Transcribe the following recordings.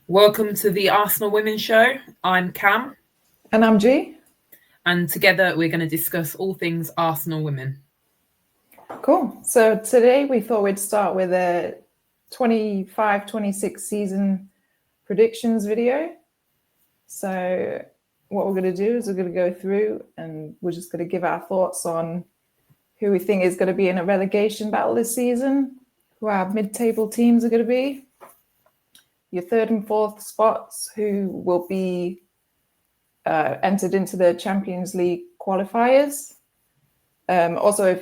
Welcome to the Arsenal Women's Show. I'm Cam, And I'm G. and together we're going to discuss all things Arsenal women. Cool. So today we thought we'd start with a 25-26 season predictions video. So what we're going to do is we're going to go through and we're just going to give our thoughts on who we think is going to be in a relegation battle this season, who our mid-table teams are going to be, your third and fourth spots, who will be entered into the Champions League qualifiers. Also,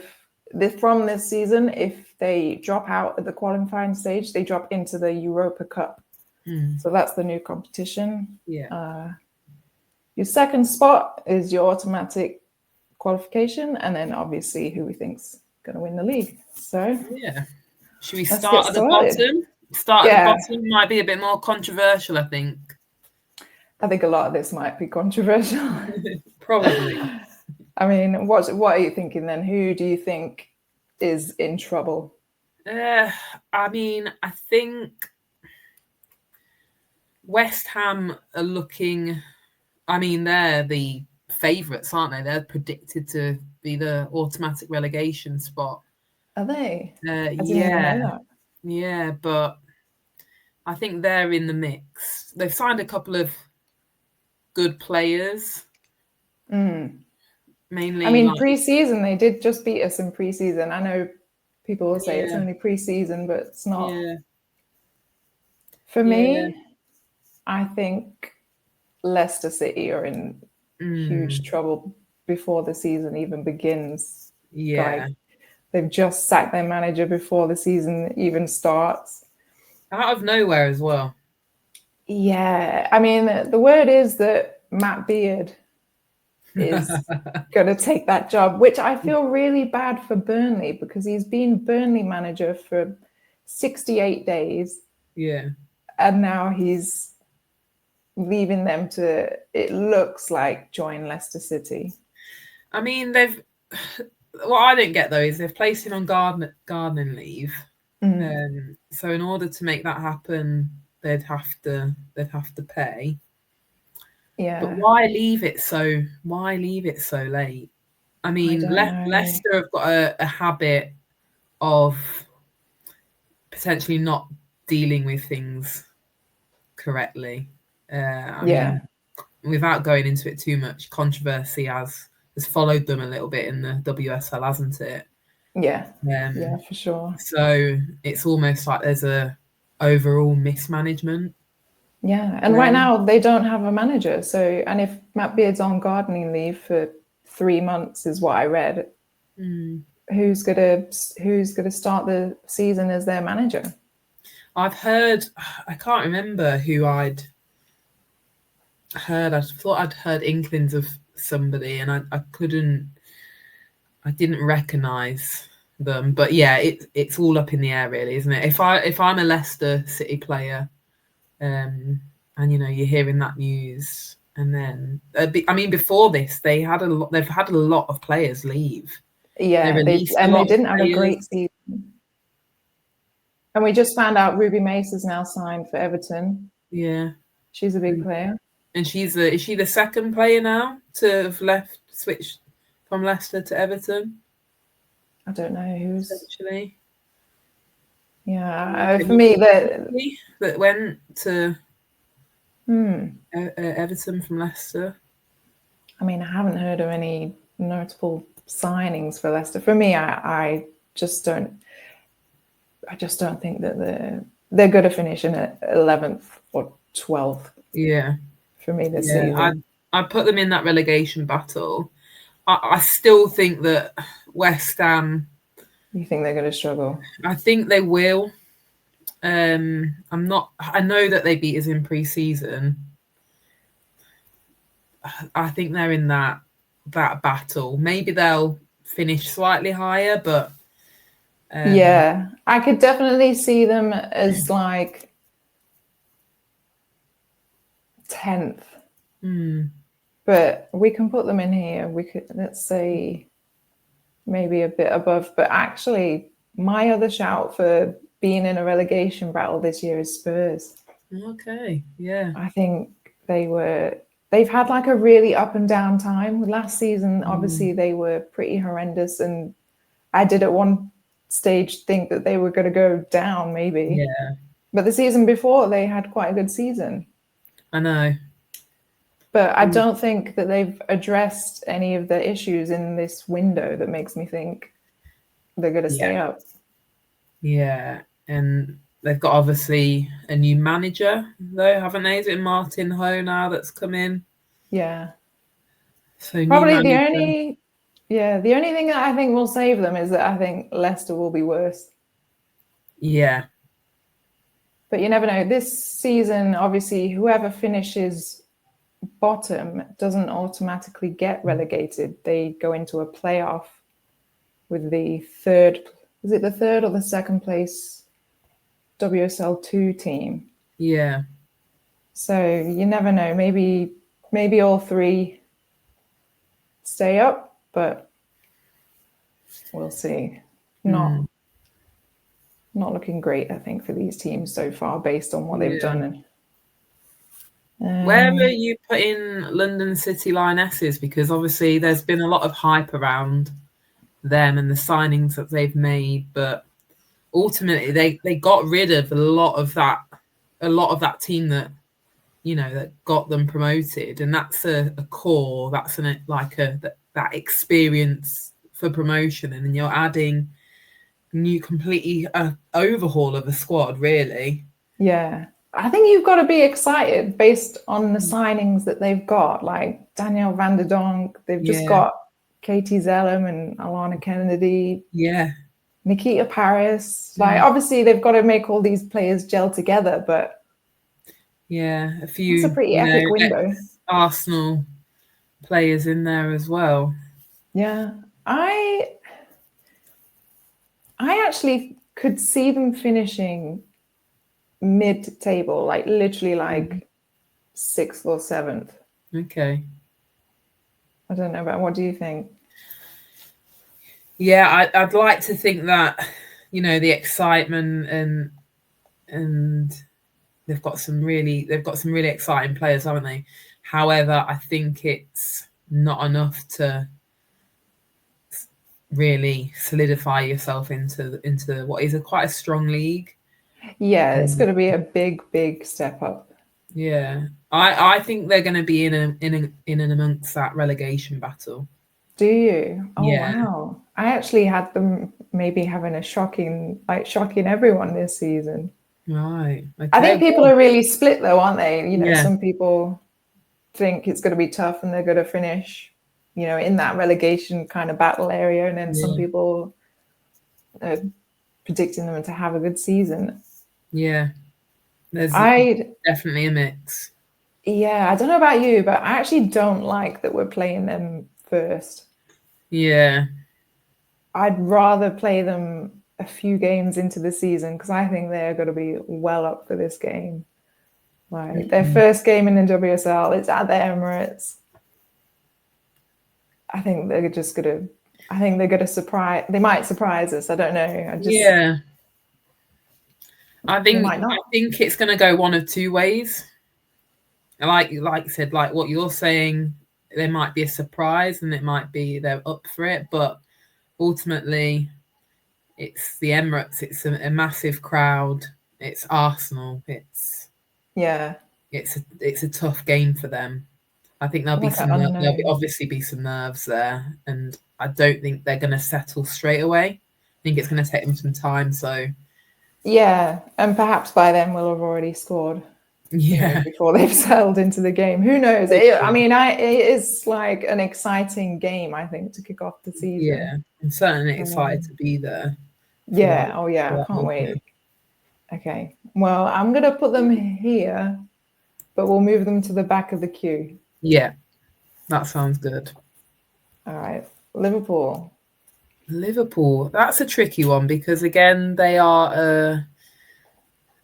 from this season, if they drop out at the qualifying stage, they drop into the Europa Cup. So that's the new competition. Yeah. Your second spot is your automatic qualification, and then obviously who we think's going to win the league. So yeah, should we let's start get at the started. bottom? Start at the bottom might be a bit more controversial, I think. I think a lot of this might be controversial. Probably. I mean, what are you thinking then? Who do you think is in trouble? I mean, I think West Ham are looking. I mean, they're the favourites, aren't they? They're predicted to be the automatic relegation spot. Are they? I didn't Yeah, even know that. yeah, but I think they're in the mix. They've signed a couple of good players. Mainly, I mean, pre-season, they did just beat us in pre-season. I know people will say it's only pre-season, but it's not. Yeah. For me, I think Leicester City are in huge trouble before the season even begins. Yeah. Like, they've just sacked their manager before the season even starts. Out of nowhere as well. Yeah. I mean, the word is that Matt Beard is going to take that job, which I feel really bad for Burnley because he's been Burnley manager for 68 days. Yeah. And now he's leaving them to, it looks like, join Leicester City. I mean, what I don't get though is they've placed him on gardening leave. So in order to make that happen, they'd have to pay. Yeah. But why leave it so late? I mean, Leicester have got a habit of potentially not dealing with things correctly. I mean, without going into it too much, controversy has followed them a little bit in the WSL, hasn't it? Yeah, for sure. So it's almost like there's a overall mismanagement. Yeah, and right now they don't have a manager. So, and if Matt Beard's on gardening leave for 3 months, is what I read. Who's gonna start the season as their manager? I've heard. I can't remember who I'd heard. I thought I'd heard inklings of somebody, and I didn't recognise them. But yeah, it's all up in the air, really, isn't it? If I'm a Leicester City player, and you're hearing that news, and then I mean, before this, they've had a lot of players leave. Yeah, they didn't have a great season. And we just found out Ruby Mace is now signed for Everton. Yeah, she's a big player. And is she the second player now to have switched from Leicester to Everton? I don't know who's actually. Yeah, for me that went to Everton from Leicester. I mean, I haven't heard of any notable signings for Leicester. For me, I just don't think that they're going to finish in 11th or 12th. Yeah. For me this season. I put them in that relegation battle. I still think that West Ham. You think they're going to struggle? I think they will. I know that they beat us in pre-season. I think they're in that battle. Maybe they'll finish slightly higher, but yeah, I could definitely see them as like 10th. But we can put them in here. We could, let's say, maybe a bit above. But actually, my other shout for being in a relegation battle this year is Spurs. Okay, yeah. I think they've had like a really up and down time. Last season, obviously, they were pretty horrendous, and I did at one stage think that they were going to go down, maybe. Yeah. But the season before, they had quite a good season. I know. But I don't think that they've addressed any of the issues in this window that makes me think they're going to stay up. Yeah. And they've got obviously a new manager, though, haven't they? Is it Martin Ho now that's come in? Yeah. So new Probably manager. the only thing that I think will save them is that I think Leicester will be worse. Yeah. But you never know. This season, obviously, whoever finishes bottom doesn't automatically get relegated. They go into a playoff with the third. Is it the third or the second place WSL 2 team? Yeah. So you never know. Maybe all three stay up, but we'll see. Not looking great, I think, for these teams so far, based on what they've done. Where are you putting London City Lionesses? Because obviously there's been a lot of hype around them and the signings that they've made, but ultimately they got rid of a lot of that team that that got them promoted, and that's a core. That's that experience for promotion, and then you're adding new completely overhaul of a squad, really. Yeah. I think you've got to be excited based on the signings that they've got, like Danielle Van der Donk. They've just got Katie Zellum and Alana Kennedy. Yeah. Nikita Paris. Like, obviously, they've got to make all these players gel together, but a few. it's a pretty epic window. Arsenal players in there as well. Yeah. I actually could see them finishing mid-table, like literally like 6th or 7th. Okay. I don't know, but what do you think? Yeah, I'd like to think that the excitement and they've got some really exciting players, haven't they? However, I think it's not enough to really solidify yourself into what is quite a strong league. Yeah, it's going to be a big step up. Yeah, I think they're going to be in and amongst that relegation battle. Do you? Oh Yeah. wow! I actually had them maybe having a shocking everyone this season. Right. Okay. I think people are really split though, aren't they? Yeah. Some people think it's going to be tough and they're going to finish, in that relegation kind of battle area, and then some people are predicting them to have a good season. Yeah. There's definitely a mix. Yeah, I don't know about you, but I actually don't like that we're playing them first. Yeah. I'd rather play them a few games into the season because I think they're going to be well up for this game. Like their first game in the WSL, it's at the Emirates. I think they're gonna surprise. They might surprise us. I don't know. I think it's going to go one of two ways. Like you said, like what you're saying, there might be a surprise and it might be they're up for it, but ultimately it's the Emirates, it's a massive crowd, it's Arsenal, it's a tough game for them. I think there'll obviously be some nerves there, and I don't think they're going to settle straight away. I think it's going to take them some time. So yeah, and perhaps by then we'll have already scored. Before they've settled into the game. Who knows? It is like an exciting game, I think, to kick off the season. Yeah, I'm certainly excited to be there. Yeah. Oh, yeah. I can't wait. Okay. Well, I'm going to put them here, but we'll move them to the back of the queue. Yeah, that sounds good. All right. Liverpool. That's a tricky one because, again, they are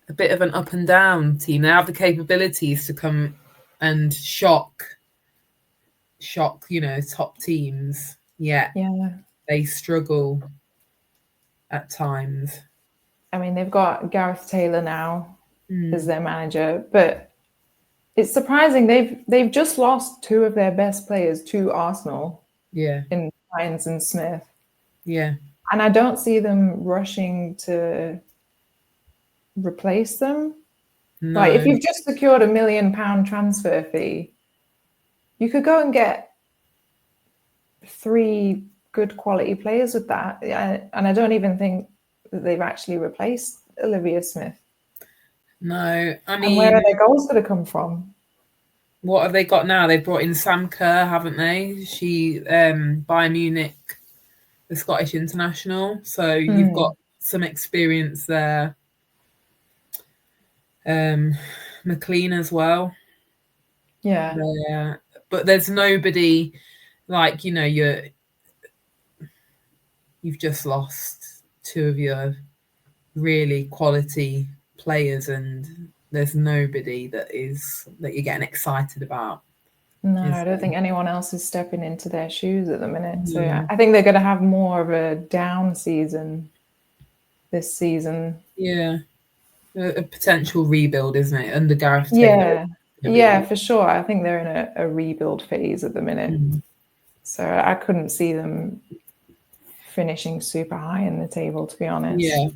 a bit of an up and down team. They have the capabilities to come and shock, top teams. Yeah. They struggle at times. I mean, they've got Gareth Taylor now. as their manager. But it's surprising they've just lost two of their best players to Arsenal. Yeah. In Hines and Smith. Yeah. And I don't see them rushing to replace them. No. Like, if you've just secured £1 million transfer fee, you could go and get 3 good quality players with that. And I don't even think that they've actually replaced Olivia Smith. No, I mean, and where are their goals going to come from? What have they got now? They've brought in Sam Kerr, haven't they? She, Bayern Munich, the Scottish international. So you've got some experience there. McLean as well. Yeah. But there's nobody like, you've just lost two of your really quality players, and there's nobody that you're getting excited about. No, I don't think anyone else is stepping into their shoes at the minute. So I think they're going to have more of a down season this season. Yeah. A potential rebuild, isn't it? Under Gareth Taylor. Yeah, for sure. I think they're in a rebuild phase at the minute. So I couldn't see them finishing super high in the table, to be honest. Yeah.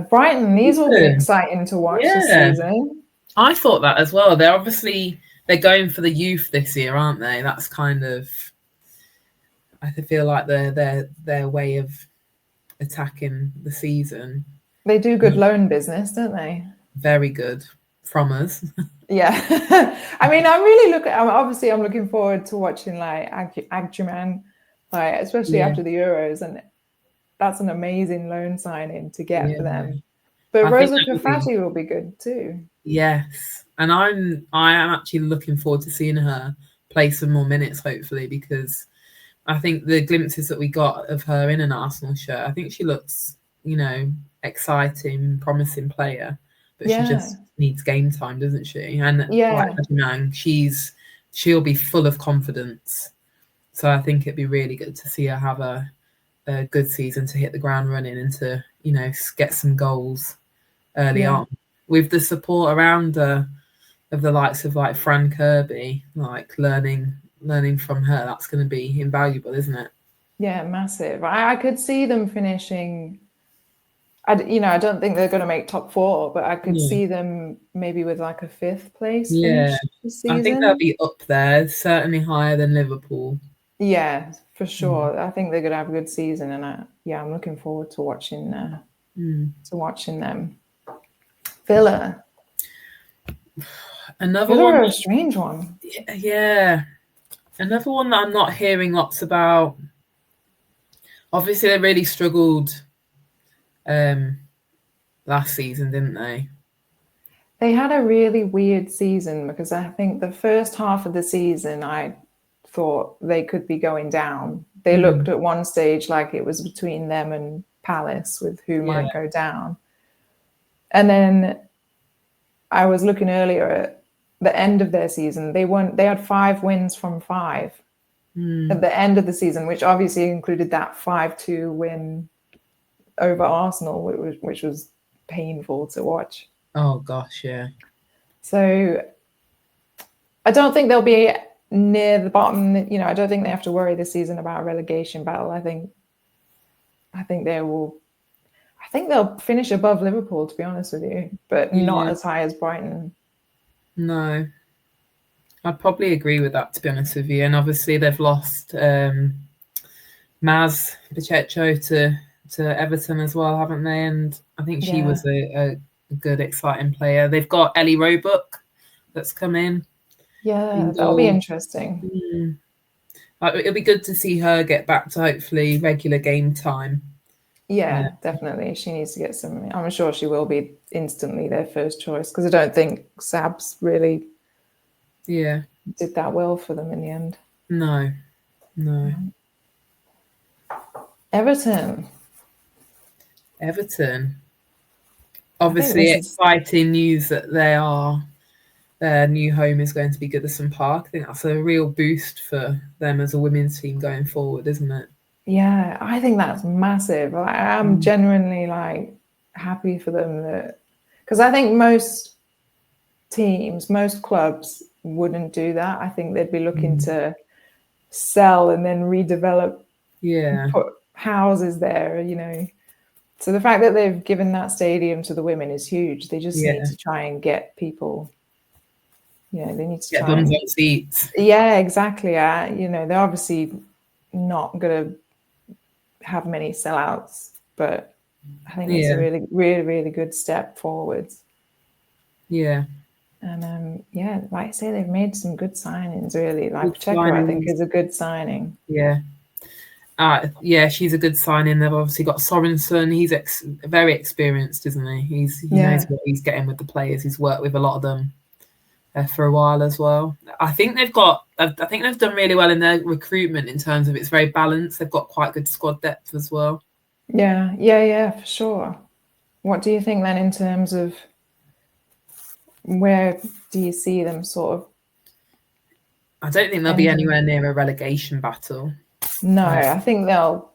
Brighton, these will be exciting to watch this season. I thought that as well. They're going for the youth this year, aren't they? That's kind of, I feel like their way of attacking the season. They do good loan business, don't they? Very good from us. Yeah. I mean, I'm looking forward to watching like Agjuman, like especially after the Euros, and that's an amazing loan signing to get for them. But Rosa Kafati will be good too. Yes. And I am actually looking forward to seeing her play some more minutes, hopefully, because I think the glimpses that we got of her in an Arsenal shirt, I think she looks, exciting, promising player, but she just needs game time, doesn't she? And like Adnan, she'll be full of confidence. So I think it'd be really good to see her have a good season, to hit the ground running and to, get some goals early on. With the support around her of the likes of like Fran Kirby, like learning from her, that's going to be invaluable, isn't it? Yeah, massive. I could see them finishing. I don't think they're going to make top 4, but I could see them maybe with like a 5th place finish this season. I think they'll be up there, certainly higher than Liverpool. Yeah, for sure. I think they're going to have a good season, and I'm looking forward to watching them. Villa. Another Villa one. Are a strange one. Yeah. Another one that I'm not hearing lots about. Obviously, they really struggled last season, didn't they? They had a really weird season, because I think the first half of the season, I thought they could be going down. They looked at one stage like it was between them and Palace with who might go down. And then I was looking earlier at the end of their season. They had 5 wins from 5 at the end of the season, which obviously included that 5-2 win over Arsenal, which was painful to watch. Oh gosh, yeah. So I don't think they'll be near the bottom. I don't think they have to worry this season about a relegation battle. I think they'll finish above Liverpool, to be honest with you, but not as high as Brighton. No, I'd probably agree with that, to be honest with you. And obviously they've lost Maz Pacheco to Everton as well, haven't they? And I think she was a good, exciting player. They've got Ellie Roebuck that's come in. Yeah, that'll be interesting. It'll be good to see her get back to hopefully regular game time. Yeah, definitely. She needs to get some. I'm sure she will be instantly their first choice, because I don't think Sabs really did that well for them in the end. No. Everton. Obviously, exciting news that their new home is going to be Goodison Park. I think that's a real boost for them as a women's team going forward, isn't it? Yeah, I think that's massive. I'm genuinely happy for them that Because I think most teams, most clubs wouldn't do that. I think they'd be looking to sell and then redevelop, put houses there, you know. So the fact that they've given that stadium to the women is huge. They just need to try and get people, you know, they need to get try bums and on seats. Yeah, exactly. You know, they're obviously not going to have many sellouts, but I think it's a really, really, really good step forwards. Yeah. And yeah, like I say, they've made some good signings, really. Like Pacheco, I think, is a good signing. Yeah. Yeah, she's a good signing. They've obviously got Sorensen. He's very experienced, isn't he? He knows what he's getting with the players. He's worked with a lot of them for a while as well. I think they've done really well in their recruitment in terms of it's very balanced. They've got quite good squad depth as well. Yeah, for sure. What do you think then in terms of where do you see them sort of? I don't think they'll be anywhere near a relegation battle. No, I think they'll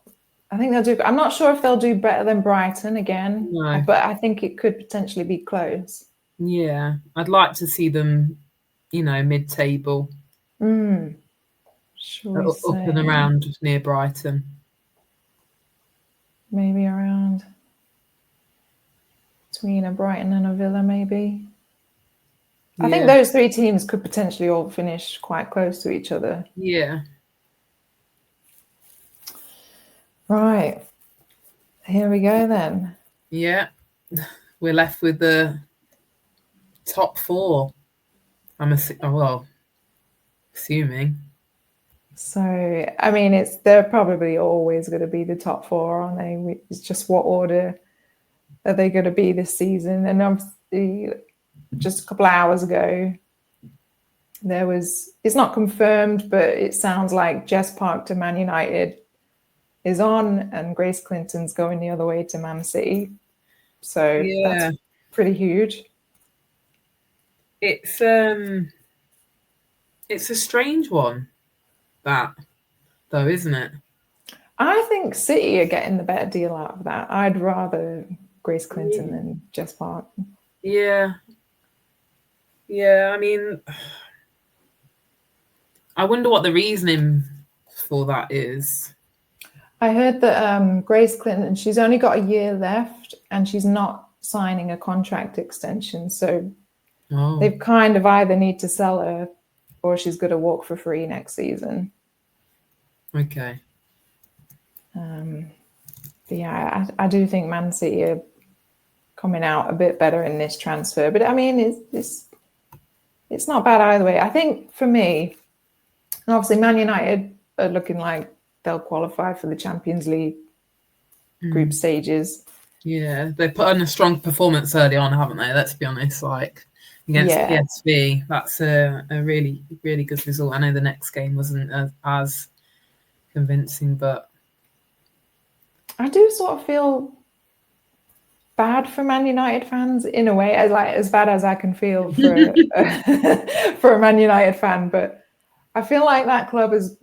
do. I'm not sure if they'll do better than Brighton again, but I think it could potentially be close. Yeah, I'd like to see them, you know, mid-table. Shall we say up and around near Brighton? Maybe around between a Brighton and a Villa, maybe. I think those three teams could potentially all finish quite close to each other. Yeah. Right. Here we go then. Yeah. We're left with the top four. Assuming. So, I mean, they're probably always going to be the top four, aren't they? It's just what order are they going to be this season? And obviously, just a couple of hours ago, it's not confirmed, but it sounds like Jess Park to Man United is on, and Grace Clinton's going the other way to Man City. So that's pretty huge. It's a strange one, that though, isn't it? I think City are getting the better deal out of that. I'd rather Grace Clinton than Jess Park. Yeah. I mean, I wonder what the reasoning for that is. I heard that Grace Clinton, she's only got a year left and she's not signing a contract extension. So they've kind of either need to sell her or she's going to walk for free next season. Okay. Yeah, I do think Man City are coming out a bit better in this transfer. But I mean, it's not bad either way. I think for me, and obviously Man United are looking like they'll qualify for the Champions League group stages. Yeah, they put on a strong performance early on, haven't they? Let's be honest, like against PSV, that's a really, really good result. I know the next game wasn't as convincing, but I do sort of feel bad for Man United fans in a way, as bad as I can feel for for a Man United fan. But I feel like that club's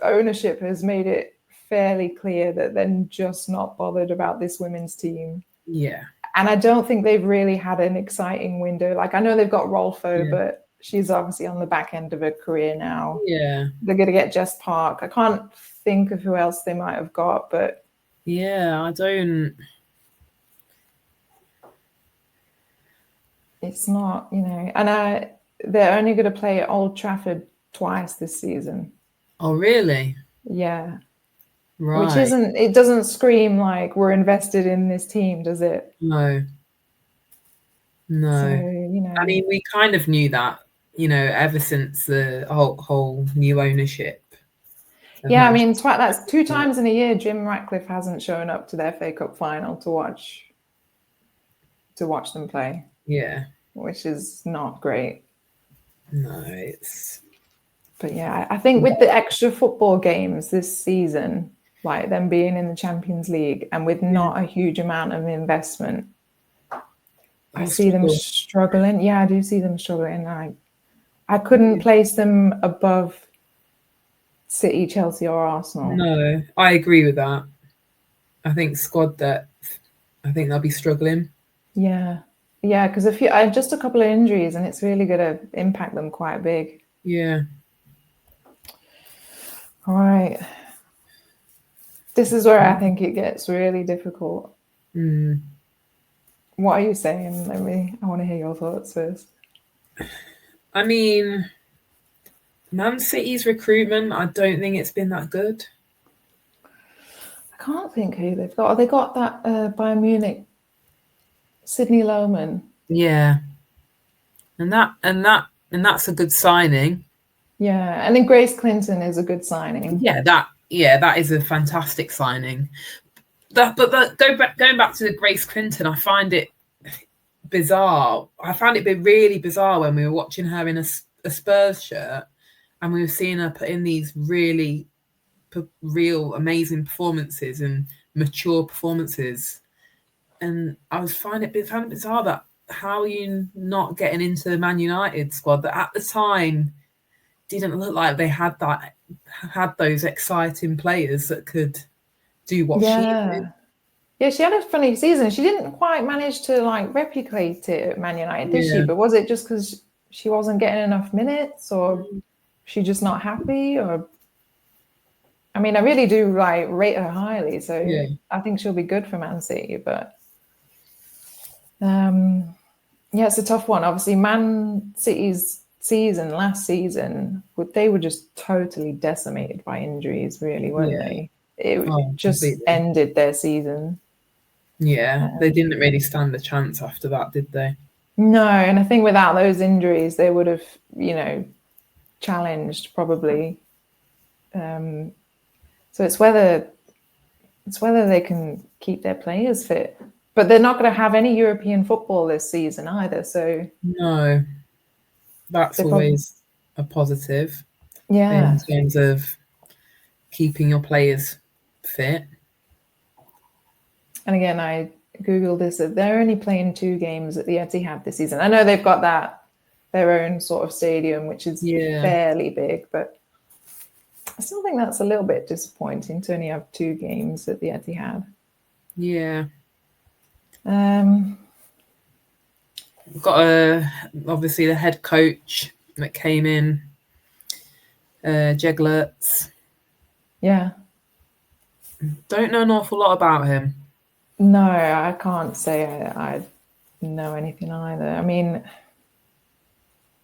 ownership has made it fairly clear that they're just not bothered about this women's team. Yeah. And I don't think they've really had an exciting window. Like, I know they've got Rolfo, but she's obviously on the back end of her career now. Yeah. They're going to get Jess Park. I can't think of who else they might have got, but yeah, I don't. It's not, you know, and they're only going to play at Old Trafford twice this season. Oh, really? Yeah. Right. Which it doesn't scream like we're invested in this team, does it? No. So, you know, I mean, we kind of knew that, you know, ever since the whole new ownership. Yeah, I mean, that's 2 times in a year Jim Ratcliffe hasn't shown up to their FA Cup final to watch them play. Yeah. Which is not great. No, it's... But yeah, I think with the extra football games this season, like them being in the Champions League and with not a huge amount of investment, I see them struggling. Yeah, I do see them struggling. I couldn't place them above City, Chelsea, or Arsenal. No, I agree with that. I think squad depth, I think they'll be struggling. Yeah. Yeah, because just a couple of injuries, and it's really going to impact them quite big. Yeah. All right. This is where I think it gets really difficult. What are you saying? I want to hear your thoughts first. I mean, Man City's recruitment, I don't think it's been that good. I can't think who they've got. They got that Bayern Munich, Sydney Lohman. Yeah. And that's a good signing. Yeah, and then Grace Clinton is a good signing. Yeah, that is a fantastic signing. Going back to the Grace Clinton, I find it bizarre. I found it really bizarre when we were watching her in a Spurs shirt, and we were seeing her put in these really real amazing performances and mature performances, and I was found it bizarre that how are you not getting into the Man United squad that at the time didn't look like they had those exciting players that could do what she did. Yeah, she had a funny season. She didn't quite manage to like replicate it at Man United, did she? But was it just because she wasn't getting enough minutes, or she just not happy? Or I mean, I really do like rate her highly, so I think she'll be good for Man City. But yeah, it's a tough one. Obviously, Man City's season last season, they were just totally decimated by injuries, really, weren't they? It just completely ended their season. Yeah, they didn't really stand a chance after that, did they? No, and I think without those injuries, they would have, challenged probably. So it's whether they can keep their players fit, but they're not going to have any European football this season either. So no, that's always a positive. Yeah, in terms of keeping your players fit. And again, I googled this. They're only playing 2 games at the Etihad this season. I know they've got their own sort of stadium, which is fairly big, but I still think that's a little bit disappointing to only have 2 games at the Etihad. Yeah. We've got obviously the head coach that came in, Jeglerts. Yeah. Don't know an awful lot about him. No, I can't say I know anything either. I mean,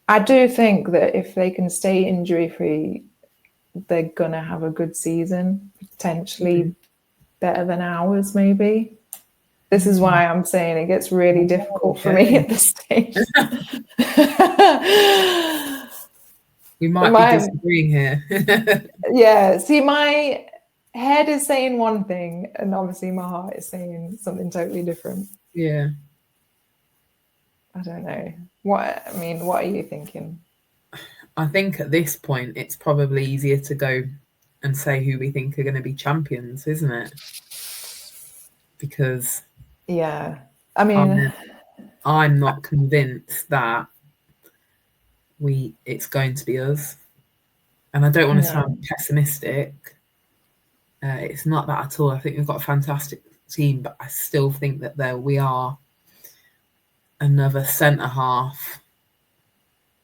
I do think that if they can stay injury-free, they're going to have a good season, potentially better than ours, maybe. This is why I'm saying it gets really difficult for me at this stage. We might be disagreeing here. Yeah, see, my head is saying one thing, and obviously my heart is saying something totally different. Yeah. I don't know. What are you thinking? I think at this point, it's probably easier to go and say who we think are going to be champions, isn't it? Because yeah, I mean, I'm not convinced that it's going to be us, and I don't want to sound pessimistic. It's not that at all. I think we've got a fantastic team, but I still think that we are another centre half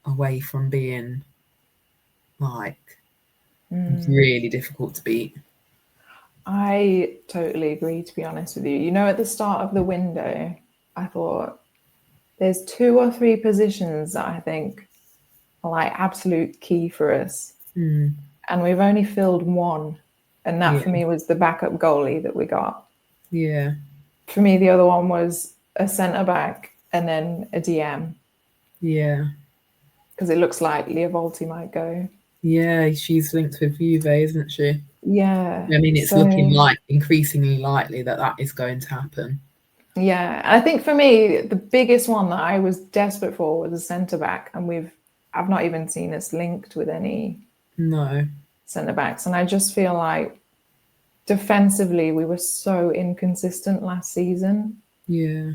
away from being like really difficult to beat. I totally agree, to be honest with you. At the start of the window, I thought there's 2 or 3 positions that I think are like absolute key for us. And we've only filled 1. And that for me was the backup goalie that we got. Yeah. For me, the other one was a centre back and then a DM. Yeah. Because it looks like Leovolti might go. Yeah, she's linked with Juve, isn't she? Yeah. I mean, it's looking like increasingly likely that is going to happen. Yeah. And I think for me, the biggest one that I was desperate for was a centre back. And I've not even seen us linked with any centre backs. And I just feel like defensively, we were so inconsistent last season. Yeah.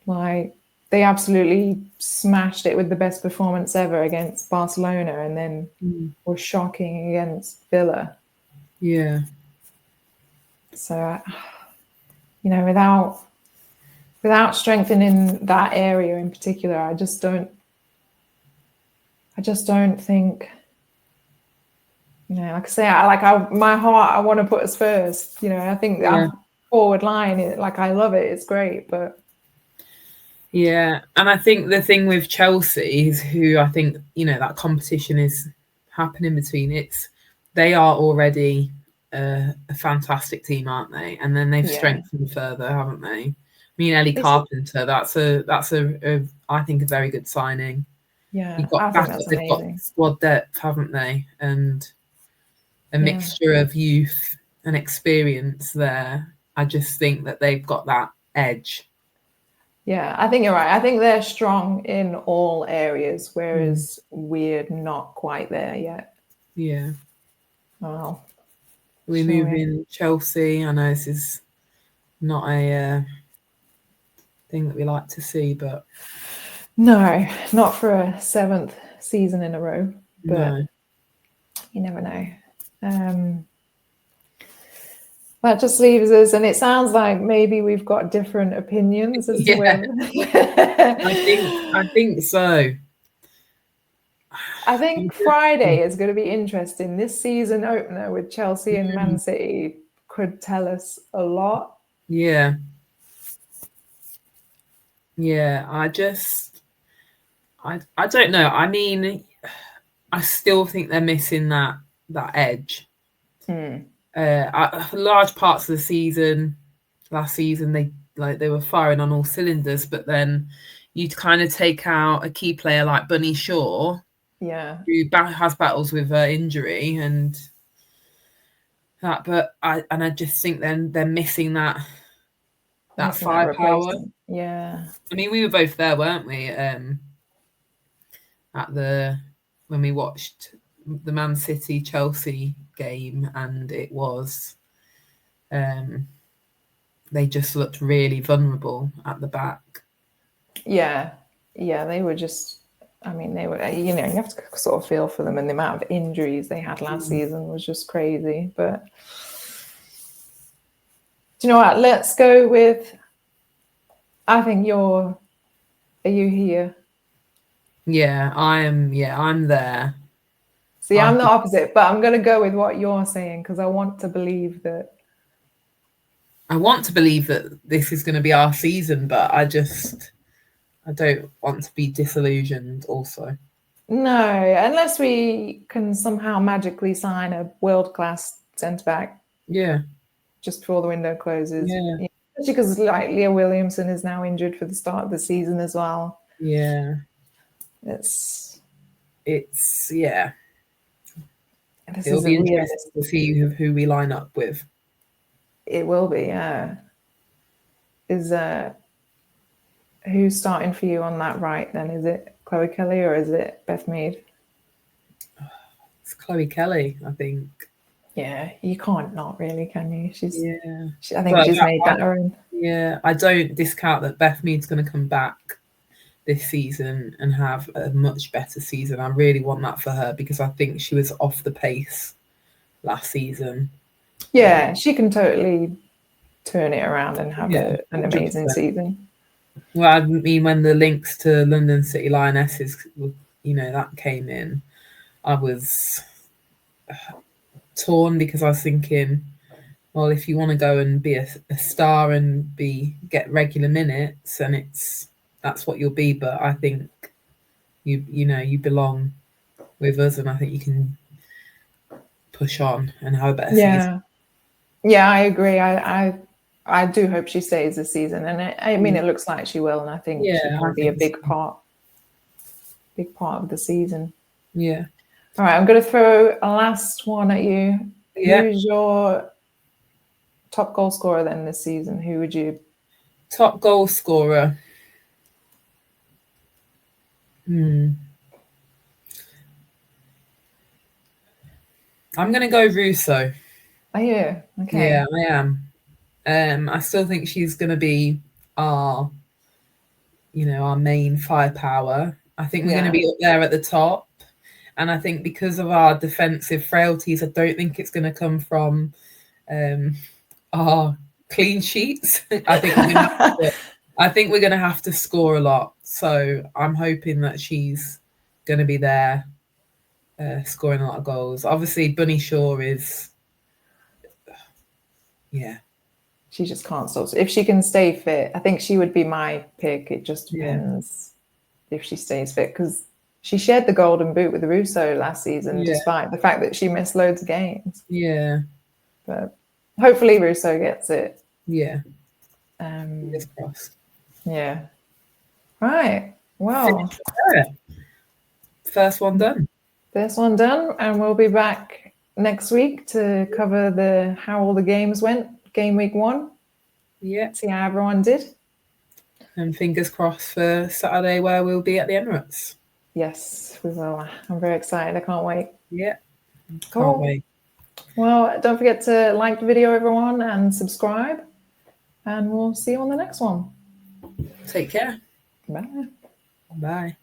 Like, they absolutely smashed it with the best performance ever against Barcelona, and then were shocking against Villa. Yeah. So, without without strengthening that area in particular, I just don't think, you know, like I say, my heart, I want to put us first. You know, I think our forward line, I love it. It's great, but yeah, and I think the thing with Chelsea is who I think, you know, that competition is happening between. They are already a fantastic team, aren't they? And then they've strengthened further, haven't they? I mean, Ellie Carpenter, that's a I think a very good signing. Yeah, I think that's they've got amazing. squad depth, haven't they? And a mixture of youth and experience there. I just think that they've got that edge. Yeah, I think you're right. I think they're strong in all areas, whereas we're not quite there yet. Yeah. Well, We move in Chelsea. I know this is not a thing that we like to see, but no, not for a 7th season in a row. But you never know. That just leaves us, and it sounds like maybe we've got different opinions as to where. I think so. I think Friday is going to be interesting. This season opener with Chelsea and Man City could tell us a lot. Yeah. Yeah, I don't know. I mean, I still think they're missing that edge. Large parts of the season, last season, they were firing on all cylinders, but then you'd kind of take out a key player like Bunny Shaw, who has battles with injury and that. But I just think then they're missing that firepower. Yeah. I mean, we were both there, weren't we? When we watched the Man City Chelsea game, and it was they just looked really vulnerable at the back. Yeah, they were just. I mean, they were. You know, you have to sort of feel for them, and the amount of injuries they had last season was just crazy. But do you know what? Let's go with. I think you're. Are you here? Yeah, I am. Yeah, I'm there. See, I'm the opposite, but I'm going to go with what you're saying because I want to believe that. I want to believe that this is going to be our season, but I don't want to be disillusioned also. No, unless we can somehow magically sign a world-class centre-back. Yeah. Just before the window closes. Yeah. Especially because Leah Williamson is now injured for the start of the season as well. Yeah. It's yeah. It'll be interesting to see who we line up with. It will be, yeah. Is who's starting for you on that right then? Is it Chloe Kelly or is it Beth Mead? It's Chloe Kelly, I think. Yeah, you can't not really, can you? I think well, she's made that her own. Yeah, I don't discount that Beth Mead's going to come back this season and have a much better season. I really want that for her because I think she was off the pace last season. Yeah, she can totally turn it around and have an amazing season. Well, I mean, when the links to London City Lionesses, you know, that came in, I was torn because I was thinking, well, if you want to go and be a star and get regular minutes, and that's what you'll be. But I think you belong with us, and I think you can push on and have a better season. Yeah, I agree. I do hope she stays this season, and I mean it looks like she will, and I think she can be a big part of the season. Yeah. All right, I'm going to throw a last one at you. Yeah. Who's your top goal scorer then this season? Who would you? Top goal scorer. I'm going to go Russo. Are you? Okay. Yeah, I am. I still think she's going to be our main firepower. I think we're going to be up there at the top. And I think because of our defensive frailties, I don't think it's going to come from our clean sheets. I think I think we're going to have to score a lot. So I'm hoping that she's going to be there scoring a lot of goals. Obviously, Bunny Shaw is, yeah. She just can't stop. If she can stay fit, I think she would be my pick. It just depends if she stays fit, because she shared the golden boot with Russo last season, despite the fact that she missed loads of games. Yeah. But hopefully Russo gets it. Yeah. Fingers crossed. Yeah. Right. Well, first one done. First one done, and we'll be back next week to cover how all the games went. Game week 1. Yeah. See how everyone did. And fingers crossed for Saturday, where we'll be at the Emirates. Yes, we will. I'm very excited. I can't wait. Yeah. Cool. Can't wait. Well, don't forget to like the video, everyone, and subscribe. And we'll see you on the next one. Take care. Bye. Bye.